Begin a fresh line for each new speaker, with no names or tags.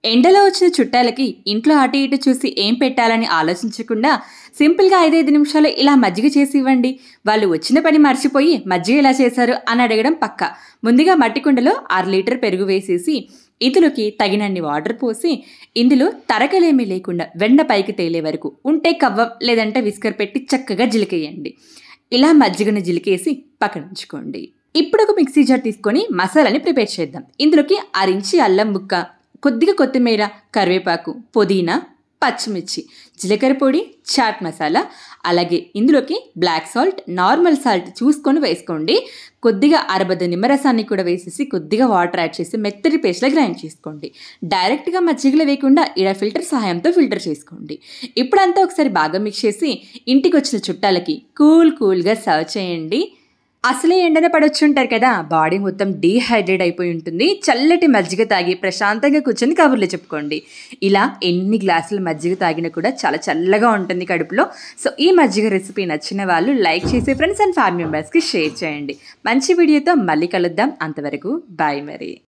ఎండలో వచ్చిన చుట్టాలకి ఇంట్లో అటు ఇటు చూసి ఏం పెట్టాలని ఆలోచించకుండా సింపుల్గా 5-5 నిమిషాలు ఇలా మజ్జిగ చేసి ఇవ్వండి. వాళ్ళు వచ్చిన పని మర్చిపోయి మజ్జిగ ఎలా చేశారు అని అడగడం పక్క. ముందుగా మట్టి కుండలో 1/2 లీటర్ పెరుగు వేసేసి ఇందులోకి తగినన్ని వాటర్ పోసి ఇందులో తరగలేమీ లేకుండా వెన్న పైకి తేలే వరకు ఉంటే కవ్వం లేదంటే విస్కర్ పెట్టి చక్కగా జిలికేయండి. ఇలా మజ్జిగను జిలికేసి పక్కనుంచుకోండి. ఇప్పుడు ఒక మిక్సీ జార్ తీసుకొని మసాలాని ప్రిపేర్ చేద్దాం. ఇందులోకి 1/2 ఇంచి అల్లం ముక్క, కొద్దిగా కొత్తిమీర, కరివేపాకు, పుదీనా, పచ్చిమిర్చి, జీలకర్ర పొడి, చాట్ మసాలా, అలాగే ఇందులోకి బ్లాక్ సాల్ట్, నార్మల్ సాల్ట్ చూసుకొని వేసుకోండి. కొద్దిగా అరబద్ద నిమ్మరసాన్ని కూడా వేసేసి కొద్దిగా వాటర్ యాడ్ చేసి మెత్తటి పేస్ట్లా గ్రైండ్ చేసుకోండి. డైరెక్ట్గా మజ్జిగలో వేయకుండా ఇలా ఫిల్టర్ సహాయంతో ఫిల్టర్ చేసుకోండి. ఇప్పుడంతా ఒకసారి బాగా మిక్స్ చేసి ఇంటికి వచ్చిన చుట్టాలకి కూల్గా సర్వ్ చేయండి. అసలే ఎండన పడొచ్చుంటారు కదా, బాడీ మొత్తం డీహైడ్రేట్ అయిపోయి ఉంటుంది. చల్లటి మజ్జిగ తాగి ప్రశాంతంగా కూర్చొని కబుర్లు చెప్పుకోండి. ఇలా ఎన్ని గ్లాసులు మజ్జిగ తాగినా కూడా చాలా చల్లగా ఉంటుంది కడుపులో. సో ఈ మజ్జిగ రెసిపీ నచ్చిన వాళ్ళు లైక్ చేసి ఫ్రెండ్స్ అండ్ ఫ్యామిలీ మెంబర్స్కి షేర్ చేయండి. మంచి వీడియోతో మళ్ళీ కలుద్దాం. అంతవరకు బాయ్ మరి.